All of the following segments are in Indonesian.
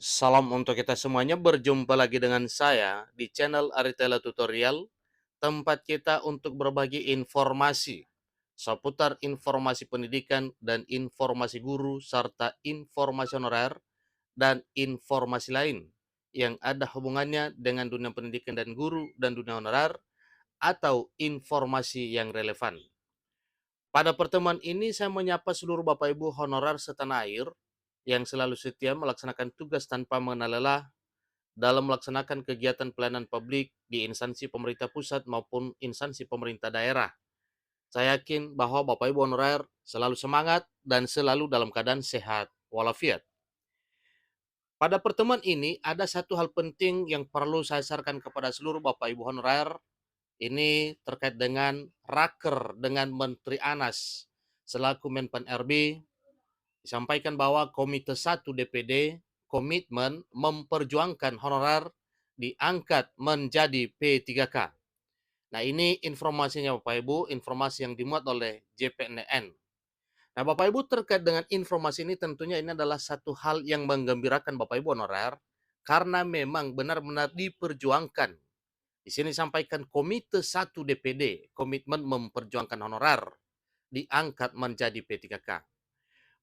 Salam untuk kita semuanya, berjumpa lagi dengan saya di channel Aritela Tutorial, tempat kita untuk berbagi informasi seputar informasi pendidikan dan informasi guru, serta informasi honorer dan informasi lain yang ada hubungannya dengan dunia pendidikan dan guru dan dunia honorer atau informasi yang relevan. Pada pertemuan ini saya menyapa seluruh Bapak Ibu honorer setanah air yang selalu setia melaksanakan tugas tanpa mengenal lelah dalam melaksanakan kegiatan pelayanan publik di instansi pemerintah pusat maupun instansi pemerintah daerah. Saya yakin bahwa Bapak Ibu honorer selalu semangat dan selalu dalam keadaan sehat walafiat. Pada pertemuan ini ada satu hal penting yang perlu saya sarankan kepada seluruh Bapak Ibu honorer. Ini terkait dengan raker dengan Menteri Anas selaku Menpan RB, disampaikan bahwa Komite 1 DPD komitmen memperjuangkan honorer diangkat menjadi P3K. Nah, ini informasinya Bapak Ibu, informasi yang dimuat oleh JPNN. Nah, Bapak Ibu, terkait dengan informasi ini tentunya ini adalah satu hal yang menggembirakan Bapak Ibu honorer karena memang benar-benar diperjuangkan. Di sini sampaikan Komite 1 DPD komitmen memperjuangkan honorer diangkat menjadi P3K.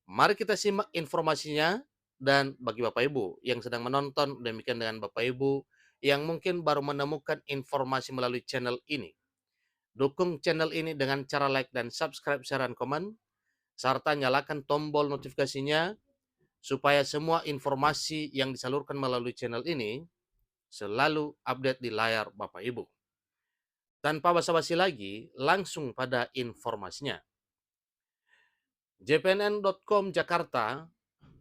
Mari kita simak informasinya, dan bagi Bapak Ibu yang sedang menonton, demikian dengan Bapak Ibu yang mungkin baru menemukan informasi melalui channel ini. Dukung channel ini dengan cara like dan subscribe, share, dan komen, serta nyalakan tombol notifikasinya supaya semua informasi yang disalurkan melalui channel ini selalu update di layar Bapak Ibu. Tanpa basa-basi lagi, langsung pada informasinya. jpnn.com Jakarta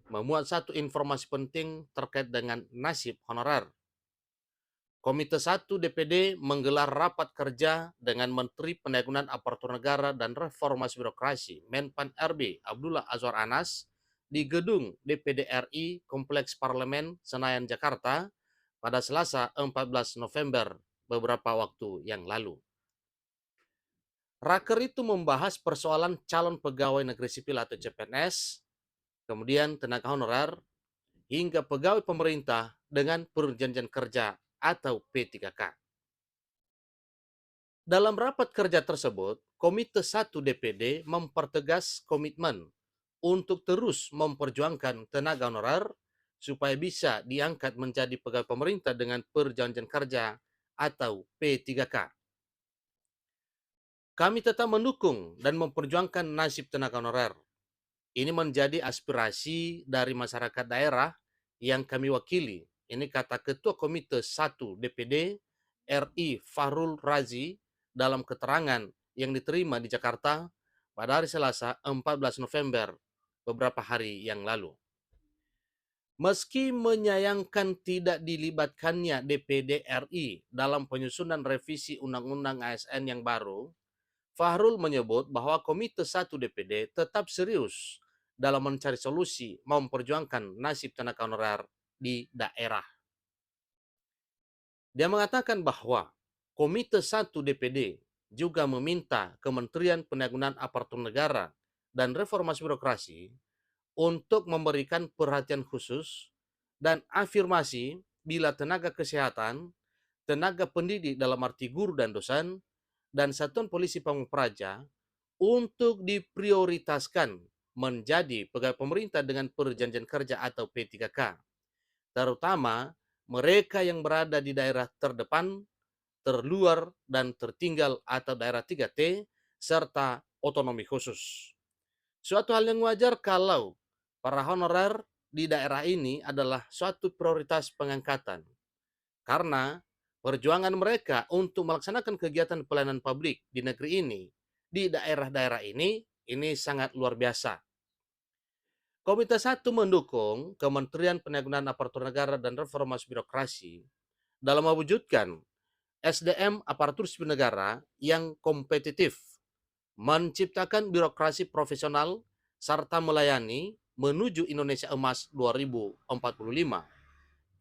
memuat satu informasi penting terkait dengan nasib honorer. Komite 1 DPD menggelar rapat kerja dengan Menteri Pendayagunaan Aparatur Negara dan Reformasi Birokrasi Menpan RB Abdullah Azwar Anas di gedung DPD RI Kompleks Parlemen Senayan Jakarta pada Selasa 14 November beberapa waktu yang lalu. Raker itu membahas persoalan calon pegawai negeri sipil atau CPNS, kemudian tenaga honorer, hingga pegawai pemerintah dengan perjanjian kerja atau P3K. Dalam rapat kerja tersebut, Komite 1 DPD mempertegas komitmen untuk terus memperjuangkan tenaga honorer supaya bisa diangkat menjadi pegawai pemerintah dengan perjanjian kerja atau P3K. Kami tetap mendukung dan memperjuangkan nasib tenaga honorer. Ini menjadi aspirasi dari masyarakat daerah yang kami wakili. Ini kata Ketua Komite 1 DPD RI Fahrul Razi dalam keterangan yang diterima di Jakarta pada hari Selasa 14 November beberapa hari yang lalu. Meski menyayangkan tidak dilibatkannya DPD RI dalam penyusunan revisi Undang-Undang ASN yang baru, Fahrul menyebut bahwa Komite 1 DPD tetap serius dalam mencari solusi memperjuangkan nasib tenaga honorer di daerah. Dia mengatakan bahwa Komite 1 DPD juga meminta Kementerian Pendayagunaan Aparatur Negara dan Reformasi Birokrasi untuk memberikan perhatian khusus dan afirmasi bila tenaga kesehatan, tenaga pendidik dalam arti guru dan dosen, dan satuan polisi pamung praja untuk diprioritaskan menjadi pegawai pemerintah dengan perjanjian kerja atau P3K, terutama mereka yang berada di daerah terdepan, terluar, dan tertinggal atau daerah 3T, serta otonomi khusus. Suatu hal yang wajar kalau para honorer di daerah ini adalah suatu prioritas pengangkatan, karena perjuangan mereka untuk melaksanakan kegiatan pelayanan publik di negeri ini, di daerah-daerah ini sangat luar biasa. Komite 1 mendukung Kementerian Pendayagunaan Aparatur Negara dan Reformasi Birokrasi dalam mewujudkan SDM aparatur sipil negara yang kompetitif, menciptakan birokrasi profesional, serta melayani menuju Indonesia Emas 2045.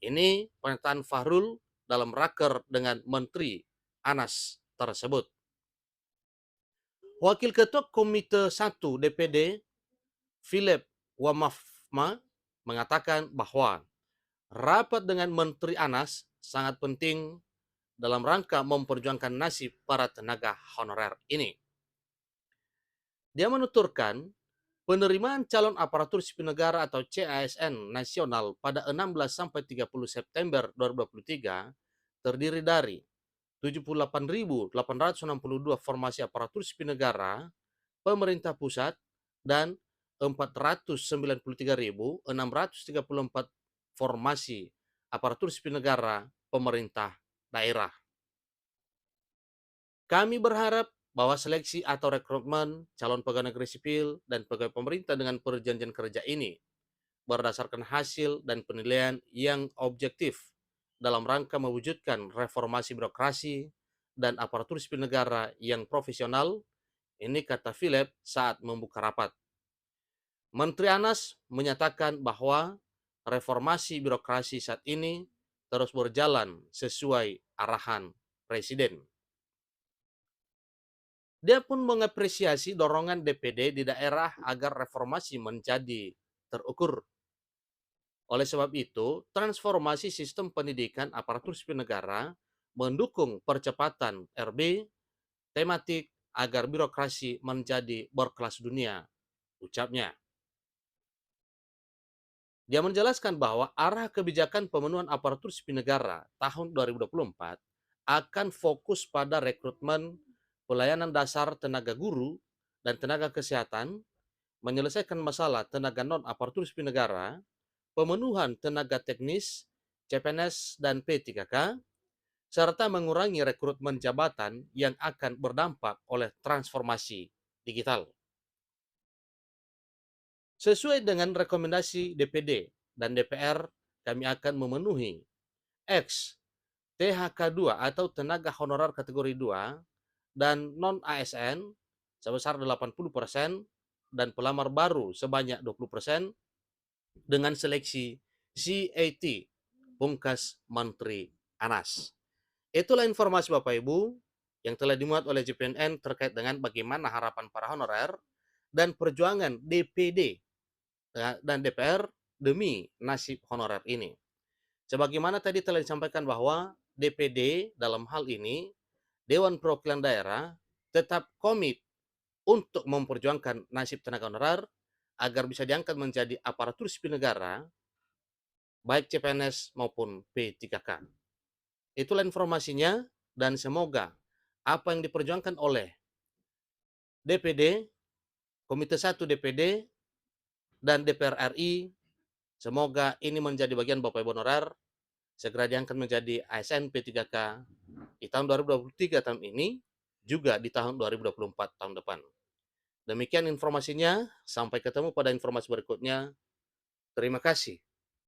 Ini pernyataan Fahrul dalam raker dengan Menteri Anas tersebut. Wakil Ketua Komite 1 DPD Philip Wamafma mengatakan bahwa Rapat dengan Menteri Anas sangat penting dalam rangka memperjuangkan nasib para tenaga honorer ini. Dia menuturkan, penerimaan calon aparatur sipil negara atau CASN nasional pada 16 sampai 30 September 2023 terdiri dari 78.862 formasi aparatur sipil negara, pemerintah pusat, dan 493.634 formasi aparatur sipil negara pemerintah daerah. Kami berharap bahwa seleksi atau rekrutmen calon pegawai negeri sipil dan pegawai pemerintah dengan perjanjian kerja ini berdasarkan hasil dan penilaian yang objektif dalam rangka mewujudkan reformasi birokrasi dan aparatur sipil negara yang profesional, ini kata Philip saat membuka rapat. Menteri Anas menyatakan bahwa reformasi birokrasi saat ini terus berjalan sesuai arahan Presiden. Dia pun mengapresiasi dorongan DPD di daerah agar reformasi menjadi terukur. Oleh sebab itu, transformasi sistem pendidikan aparatur sipil negara mendukung percepatan RB tematik agar birokrasi menjadi berkelas dunia, ucapnya. Dia menjelaskan bahwa arah kebijakan pemenuhan aparatur sipil negara tahun 2024 akan fokus pada rekrutmen pelayanan dasar tenaga guru dan tenaga kesehatan, menyelesaikan masalah tenaga non-aparatur sipil negara, pemenuhan tenaga teknis, CPNS dan P3K, serta mengurangi rekrutmen jabatan yang akan berdampak oleh transformasi digital. Sesuai dengan rekomendasi DPD dan DPR, kami akan memenuhi X, THK2 atau tenaga honorer kategori 2 dan non-ASN sebesar 80% dan pelamar baru sebanyak 20% dengan seleksi CAT, pungkas Menteri Anas. Itulah informasi Bapak Ibu yang telah dimuat oleh JPNN terkait dengan bagaimana harapan para honorer dan perjuangan DPD dan DPR demi nasib honorer ini. Sebagaimana tadi telah disampaikan bahwa DPD dalam hal ini, Dewan Perwakilan Daerah, tetap komit untuk memperjuangkan nasib tenaga honorer agar bisa diangkat menjadi aparatur sipil negara, baik CPNS maupun P3K. Itulah informasinya dan semoga apa yang diperjuangkan oleh DPD, Komite 1 DPD, dan DPR RI, semoga ini menjadi bagian Bapak Ibu honorer, segera diangkat menjadi ASN P3K di tahun 2023 tahun ini, juga di tahun 2024 tahun depan. Demikian informasinya, sampai ketemu pada informasi berikutnya. Terima kasih.